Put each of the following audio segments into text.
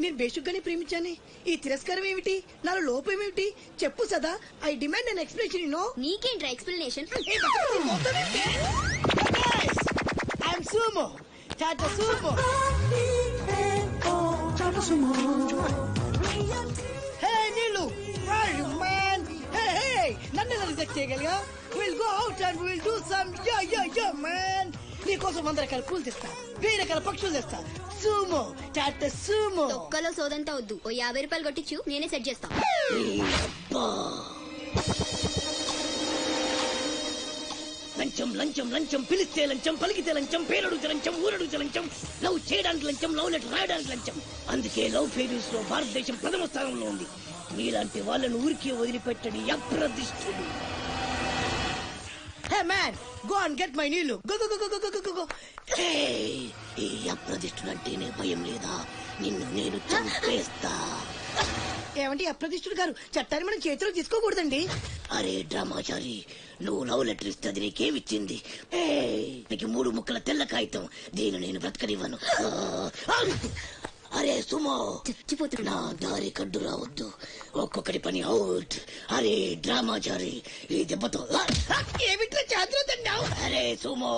నేను బేసిక్గానే ప్రేమించాను. ఈ తిరస్కారం ఏమిటి? నాలో లోపం ఏమిటి? చెప్పు సదా. I demand an explanation. No నీకేంట్రా explanation? I'm Sumo Tata Sumo. Hey Neelu, where are you man? Hey, నన్ను రిజెక్ట్ చేయగలిగా? We'll go out and we'll do some yeah man. నీకోసం 100 రకాల పూలు తెస్తా, 1000 రకాల పక్షులు తెస్తా. Sumo Tata Sumo. తొక్కలో సోదంతా వద్దు. ఓ 50 రూపాయలు కొట్టించు, నేనే సెట్ చేస్తా. లంచం లంచం లంచం, పిలిస్తే లంచం, పలికితే లంచం, పేరడుగుతే లంచం, ఊరడుగుతే లంచం, లవ్ చేయడానికి లంచం, లవ్ లెటర్ రాయడానికి లంచం. అందుకే లవ్ ఫెయిల్యూర్స్ లో భారతదేశం ప్రథమ స్థానంలో ఉంది. మీలాంటి వాళ్ళను ఊరికే వదిలిపెట్టడి అప్రదిష్టుడు. Hey man, go and get my నీళ్ళు. Go go go go go go go. ఈ అప్రదిష్టుడు అంటేనే భయం లేదా? నిన్ను నేను చంపేస్తా. ఏమంటే అప్రదిష్టుడు గారు, చట్టాన్ని మనం చేతిలో తీసుకోకూడదండి. అరే డ్రామాచారి, నువ్వు లవ్ లెటర్ ఇస్తే అది నీకేమిచ్చింది? నీకు 3 ముక్కల తెల్ల కాగితం. దీన్ని నేను బ్రతకనివ్వను. అరే సుమో, చచ్చిపోతున్నా. దారి కడ్డు రావద్దు, ఒక్కొక్కటి పని అవుట్. అరే డ్రామాచారి, ఈ దెబ్బతో ఏమిట్లా చేతులు తిన్నావు? అరే సుమో,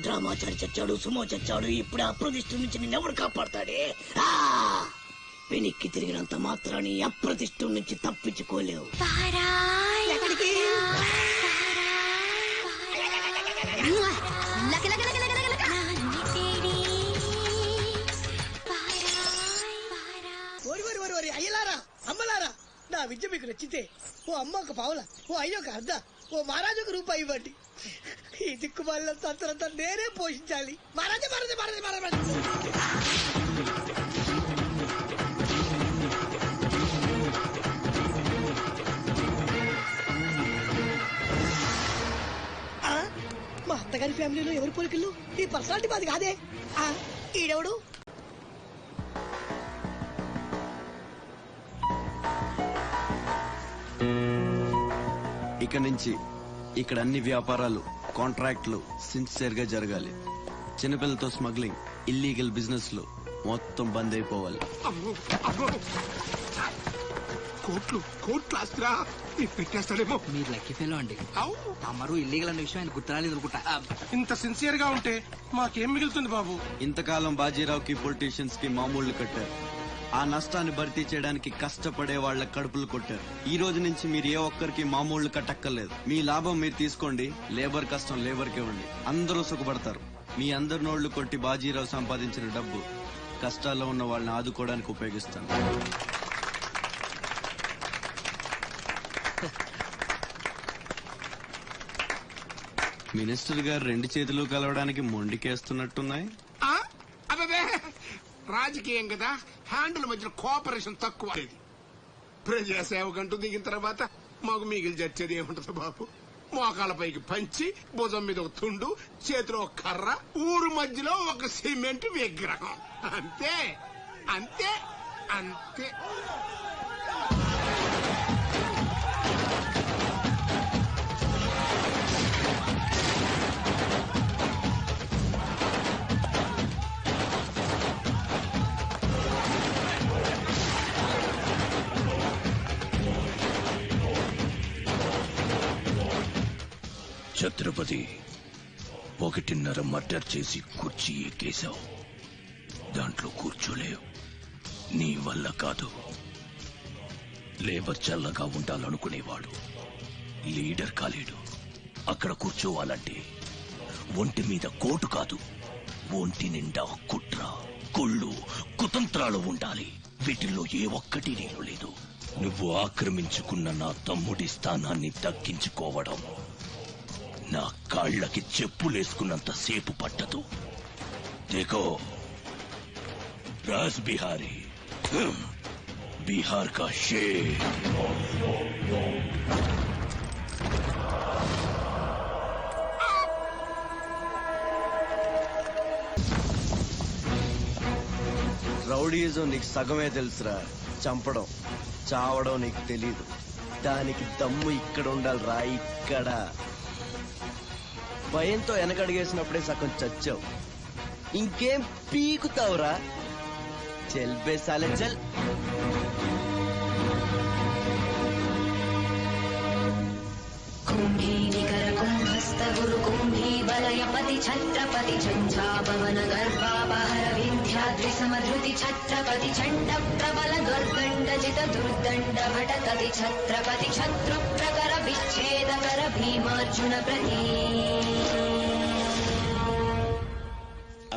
డ్రామాచారి చచ్చాడు, సుమో చచ్చాడు. ఇప్పుడు అప్రదిష్టు నుంచి నిన్నెవడు కాపాడతాడే? వెనక్కి తిరిగినంత మాత్రాన్ని అప్రతిష్ఠ నుంచి తప్పించుకోలేవు. ఎక్కడికి? అయ్యలారా, అమ్మలారా, నా విద్య మీకు నచ్చితే ఓ అమ్మ ఒక పావుల, ఓ అయ్య ఒక అర్ధ, ఓ మహారాజు ఒక రూపాయి ఇవ్వండి. ఈ దిక్కుమాలిన సంతరంతా నేనే పోషించాలి. మహారాజా మహారాజా మహారాజా మహారాజా. మా అత్తగారి ఫ్యామిలీలో ఎవరు పోలికలు? ఈ పర్సనాలిటీ మాది కాదే. ఈడెవడు? ఇక నుంచి ఇక్కడ అన్ని వ్యాపారాలు, కాంట్రాక్ట్లు సిన్సియర్ గా జరగాలి. చిన్నపిల్లలతో స్మగ్లింగ్, ఇల్లీగల్ బిజినెస్ లు మొత్తం బంద్ అయిపోవాలి. కోట్లు ఆస్తిరా పెట్టేస్తాడేమో. మీరు లక్కీ ఫెలో అండి. తమరు ఇల్లీగల్ అన్న విషయం ఆయన గుర్తురాలేదు అనుకుంటా. ఇంత సిన్సియర్ గా ఉంటే మాకేం మిగులుతుంది బాబు? ఇంతకాలం బాజీరావుకి పొలిటీషియన్స్ కి మామూళ్లు కట్టారు. ఆ నష్టాన్ని భర్తీ చేయడానికి కష్టపడే వాళ్ల కడుపులు కొట్టారు. ఈ రోజు నుంచి మీరు ఏ ఒక్కరికి మామూళ్లు కట్టక్కర్లేదు. మీ లాభం మీరు తీసుకోండి, లేబర్ కష్టం లేబర్కి ఇవ్వండి. అందరూ సుఖపడతారు. మీ అందరి నోళ్లు కొట్టి బాజీరావు సంపాదించిన డబ్బు కష్టాల్లో ఉన్న వాళ్ళని ఆదుకోవడానికి ఉపయోగిస్తాను. మినిస్టర్ గారు 2 చేతులు కలవడానికి మొండికేస్తున్నట్టున్నాయి. అదే రాజకీయం కదా, హ్యాండిల్ మధ్యన కోఆపరేషన్ తక్కువ. ప్రజాసేవకంటూ దిగిన తర్వాత మాకు మిగిలి చచ్చేది ఏముంటది బాబు? మోకాలపైకి పంచి, భుజం మీద ఒక తుండు, చేతిలో ఒక కర్ర, ఊరు మధ్యలో ఒక సిమెంట్ విగ్రహం. అంతే అంతే అంతే. ఛత్రపతి, 1.5 మర్డర్ చేసి కుర్చీ ఎక్కేశావు. దాంట్లో కూర్చోలేవు. నీ వల్ల కాదు. లేబర్ చల్లగా ఉండాలనుకునేవాడు లీడర్ కాలేడు. అక్కడ కూర్చోవాలంటే ఒంటి మీద కోటు కాదు, ఒంటి నిండా కుట్ర, కుళ్ళు, కుతంత్రాలు ఉండాలి. వీటిల్లో ఏ ఒక్కటి నేను లేదు. నువ్వు ఆక్రమించుకున్న నా తమ్ముడి స్థానాన్ని దక్కించుకోవడం నా కాళ్ళకి చెప్పులేసుకున్నంత సేపు పట్టదు. देखो राज बिहारी, बिहार का शेर. రౌడీజం నీకు సగమే తెలుసురా. చంపడం, చావడం నీకు తెలీదు. దానికి దమ్ము ఇక్కడ ఉండాలిరా, ఇక్కడ. భయంతో వెనకడిగేసినప్పుడే సగం చచ్చావు. ఇంకేం పీకుతావురా? చల్ బే సాలే చల్. కుంభీనికర కుంభస్థ గురు కుంభీ వలయపతి ఛత్రపతి ఝంఝాపవన గర్భాపహర వింధ్యాద్రి సమధృతి ఛత్రపతి చండ ప్రబల దుర్దండ జిత దుర్దండ భటకతి ఛత్రపతి శత్రు ప్రకర విచ్ఛేదకర భీమార్జున ప్రతి.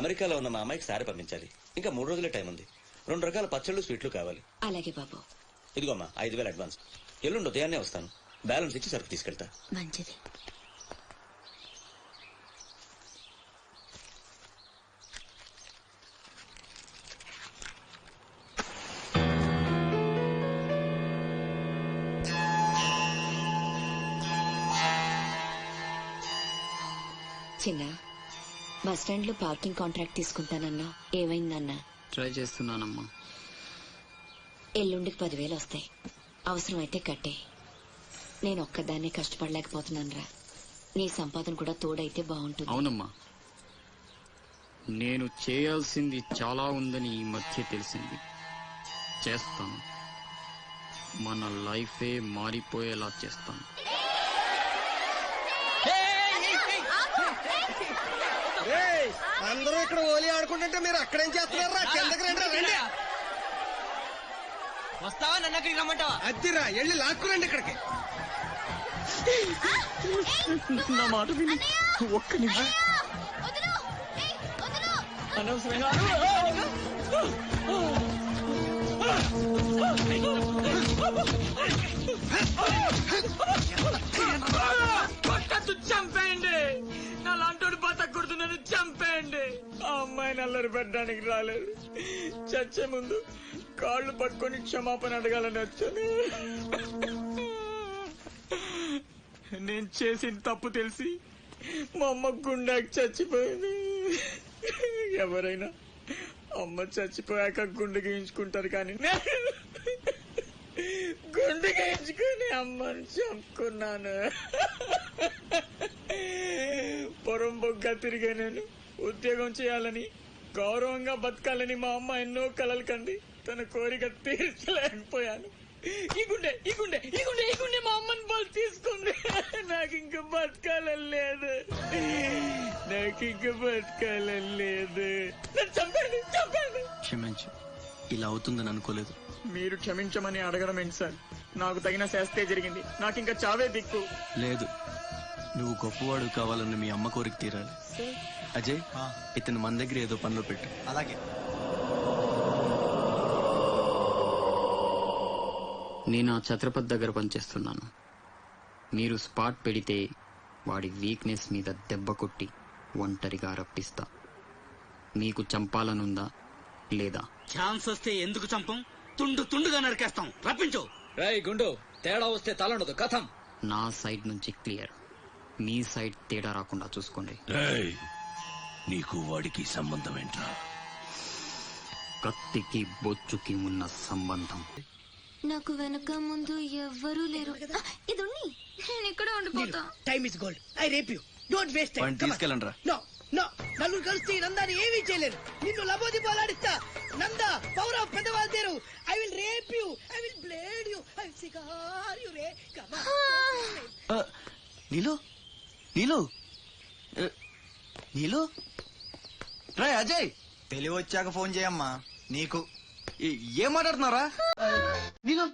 అమెరికాలో ఉన్న మా అమ్మాయికి సారి పంపించాలి. ఇంకా 3 రోజులే టైం ఉంది. 2 రకాల పచ్చళ్ళు స్వీట్లు కావాలి. అలాగే బాబు. ఇదిగోమ్మా 5,000 అడ్వాన్స్. ఎల్లుండి ఉదయాన్నే వస్తాను. బ్యాలెన్స్ ఇచ్చి సరుకు తీసుకెళ్తా. మంచిది. చిన్న బస్ స్టాండ్ లో పార్కింగ్ కాంట్రాక్ట్ తీసుకుంటానన్నా ఏమైందన్నా? ట్రై చేస్తున్నానమ్మా. ఎల్లుండికి 10,000 వస్తాయి. అవసరమైతే కట్టే. నేను ఒక్కదాన్నే కష్టపడలేకపోతున్నానురా. నీ సంపాదన కూడా తోడైతే బాగుంటుంది. అవునమ్మా, నేను చేయాల్సింది చాలా ఉందని ఈ మధ్య తెలిసింది. చేస్తాను. మన లైఫే మారిపోయేలా చేస్తాను. అందరూ ఇక్కడ హోలీ ఆడుకుంటుంటే మీరు అక్కడేం చేస్తున్నారా? కిందకి రండి. వస్తావా? నన్ను అక్కడికి రమ్మంటావా? అద్దిరా వెళ్ళి లాక్కురండి ఇక్కడికి. నా మాట విని ఒక్క నిమిషం. అనవసరంగా కొట్టద్దు, చంపేయండి. నా లాంటోడు బతకూడదు, నన్ను చంపేయండి. ఆ అమ్మాయిని అల్లరి పెట్టడానికి రాలేదు. చచ్చే ముందు కాళ్ళు పట్టుకొని క్షమాపణ అడగాలని వచ్చాను. నేను చేసిన తప్పు తెలిసి మా అమ్మ గుండెకి చచ్చిపోయింది. ఎవరైనా అమ్మ చచ్చిపోయాక గుండె గీయించుకుంటారు, కానీ గుండె గీయించుకుని అమ్మని చంపుకున్నాను. పొరంబొగ్గా తిరిగే నేను ఉద్యోగం చేయాలని, గౌరవంగా బతకాలని మా అమ్మ ఎన్నో కలలు కంది. తన కోరిక తీర్చలేకపోయాను. ఈ గుండె ఈ గుండె ఈ గుండె ఈ గుండె మా అమ్మని బలి తీసుకుంది. నాకు ఇంకా బతకాలని లేదు. నాకు ఇంకా బతకాలని లేదు. చంపండి, చంపండి. క్షమించు, ఇలా అవుతుందని అనుకోలేదు. మీరు క్షమించమని అడగడం ఏంటి సార్? నాకు తగిన శాస్తే జరిగింది. నాకు ఇంకా చావే దిక్కు లేదు. నువ్వు గొప్పవాడు కావాలని మీ అమ్మ కోరిక తీరాలి. అజయ్, ఇతను మన దగ్గర ఏదో పనిలో పెట్టు. అలాగే. నేను ఆ ఛత్రపతి దగ్గర పనిచేస్తున్నాను. మీరు స్పాట్ పెడితే వాడి వీక్నెస్ మీద దెబ్బ కొట్టి ఒంటరిగా రప్పిస్తా. మీకు చంపాలనుందా లేదా? ఛాన్స్ వస్తే ఎందుకు చంపం? తుండు తుండుగా నరికేస్తాం. రప్పించు. రాయ్ గుండు, తేడా వస్తే తలండదు కథం. నా సైడ్ నుంచి క్లియర్. మీ సైడ్ తేడా రాకుండా చూసుకోండి. రేయ్, నీకు వాడికి సంబంధం ఏంట్రా? కత్తికి బొచ్చుకి ఉన్న సంబంధం. నాకు వెనక ముందు ఎవ్వరూ లేరు. ఇది నేను ఇక్కడే ఉండిపోతా. Time is gold. I rape you. Don't waste time. వాడిని తీసుకెళ్ళండి రా. నో నో, నలుగురు కలిసి నందాని ఏమీ చేయలేరు. నిన్ను లబోది పోలాడిస్తా. నందా, పవర్ ఆఫ్ పెద్దవాళ్ళు తేరు. I will rape you. I will blade you. I will cigar you రే. Come on. నీలు నీలు నీలు రే అజయ్, తెలివి వచ్చాక ఫోన్ చేయమ్మా. నీకు ఏం మాట్లాడుతున్నారా? నీలు